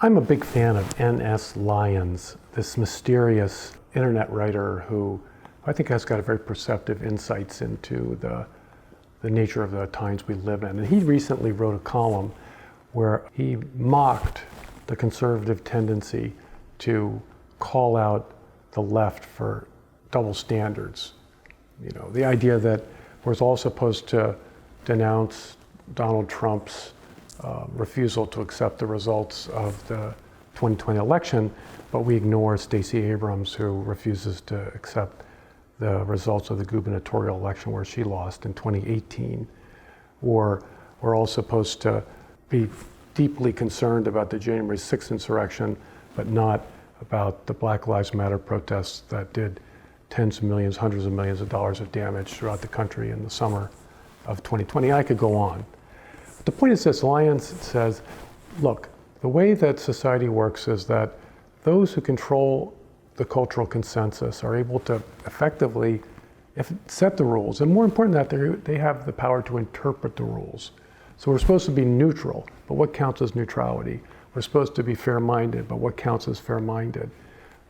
I'm a big fan of N.S. Lyons, this mysterious internet writer who I think has got very perceptive insights into the nature of the times we live in. And he recently wrote a column where he mocked the conservative tendency to call out the left for double standards. You know, the idea that we're all supposed to denounce Donald Trump's refusal to accept the results of the 2020 election, but we ignore Stacey Abrams, who refuses to accept the results of the gubernatorial election where she lost in 2018. Or we're all supposed to be deeply concerned about the January 6th insurrection, but not about the Black Lives Matter protests that did tens of millions, hundreds of millions of dollars of damage throughout the country in the summer of 2020. I could go on. But the point is this: Lyons says, look, the way that society works is that those who control the cultural consensus are able to effectively set the rules, and more important than that, they have the power to interpret the rules. So we're supposed to be neutral, but what counts as neutrality? We're supposed to be fair-minded, but what counts as fair-minded?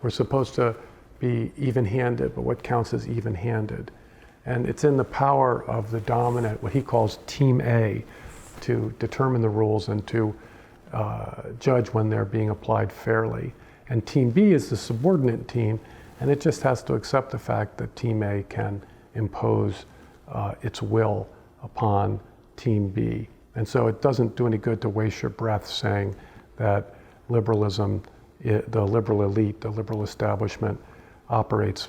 We're supposed to be even-handed, but what counts as even-handed? And it's in the power of the dominant, what he calls Team A, to determine the rules and to judge when they're being applied fairly. And Team B is the subordinate team, and it just has to accept the fact that Team A can impose its will upon Team B. And so it doesn't do any good to waste your breath saying that liberalism, the liberal elite, the liberal establishment operates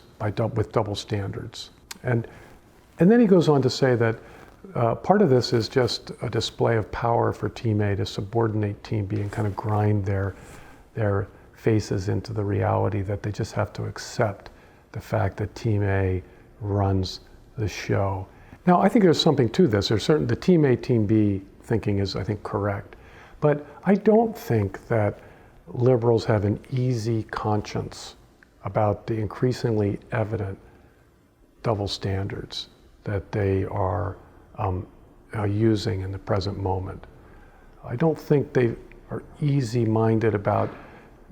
with double standards. And then he goes on to say that part of this is just a display of power for Team A to subordinate Team B and kind of grind their faces into the reality that they just have to accept the fact that Team A runs the show. Now, I think there's something to this. The Team A, Team B thinking is, I think, correct. But I don't think that liberals have an easy conscience about the increasingly evident double standards that they are using in the present moment. I don't think they are easy-minded about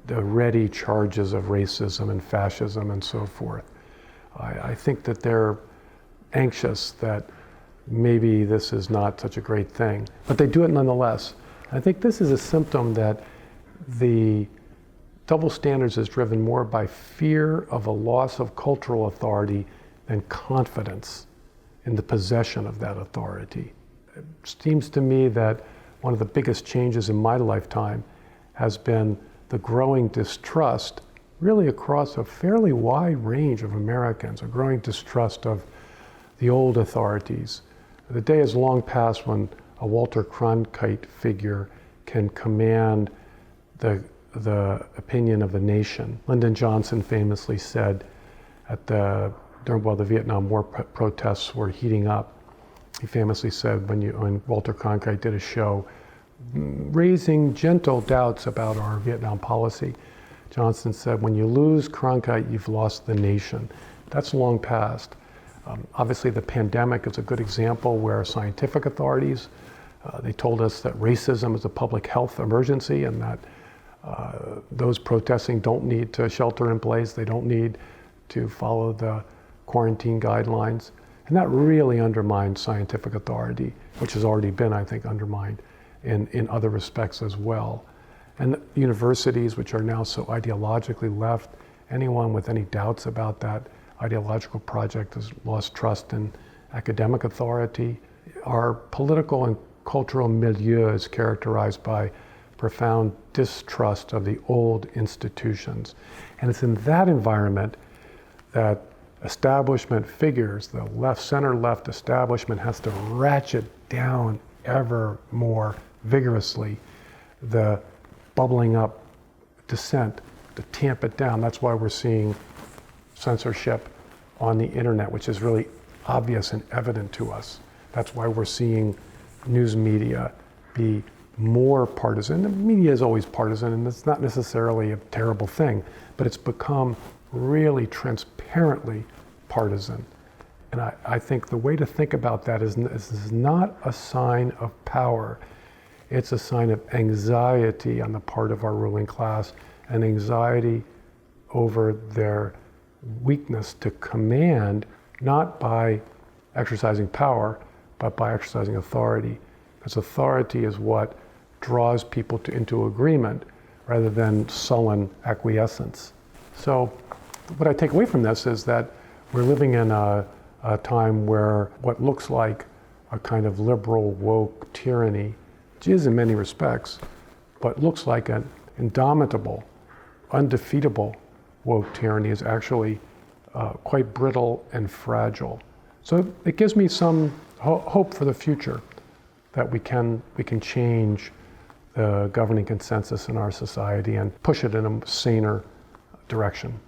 the ready charges of racism and fascism and so forth. I think that they're anxious that maybe this is not such a great thing, but they do it nonetheless. I think this is a symptom that the double standards is driven more by fear of a loss of cultural authority than confidence in the possession of that authority. It seems to me that one of the biggest changes in my lifetime has been the growing distrust, really across a fairly wide range of Americans, a growing distrust of the old authorities. The day is long past when a Walter Cronkite figure can command the opinion of a nation. Lyndon Johnson famously said while the Vietnam War protests were heating up, he famously said when Walter Cronkite did a show raising gentle doubts about our Vietnam policy, Johnson said, when you lose Cronkite, you've lost the nation. That's long past. Obviously, the pandemic is a good example where scientific authorities, they told us that racism is a public health emergency and that those protesting don't need to shelter in place. They don't need to follow the quarantine guidelines. And that really undermines scientific authority, which has already been, I think, undermined in other respects as well. And universities, which are now so ideologically left, anyone with any doubts about that ideological project has lost trust in academic authority. Our political and cultural milieu is characterized by profound distrust of the old institutions. And it's in that environment that establishment figures, the left, center-left establishment, has to ratchet down ever more vigorously the bubbling up dissent, to tamp it down. That's why we're seeing censorship on the internet, which is really obvious and evident to us. That's why we're seeing news media be more partisan. The media is always partisan, and it's not necessarily a terrible thing, but it's become really transparently partisan. And I think the way to think about that is not a sign of power. It's a sign of anxiety on the part of our ruling class, and anxiety over their weakness to command, not by exercising power, but by exercising authority. Because authority is what draws people into agreement rather than sullen acquiescence. So what I take away from this is that we're living in a time where what looks like a kind of liberal, woke tyranny, which is in many respects, but looks like an indomitable, undefeatable woke tyranny, is actually quite brittle and fragile. So it gives me some hope for the future that we can change the governing consensus in our society and push it in a saner direction.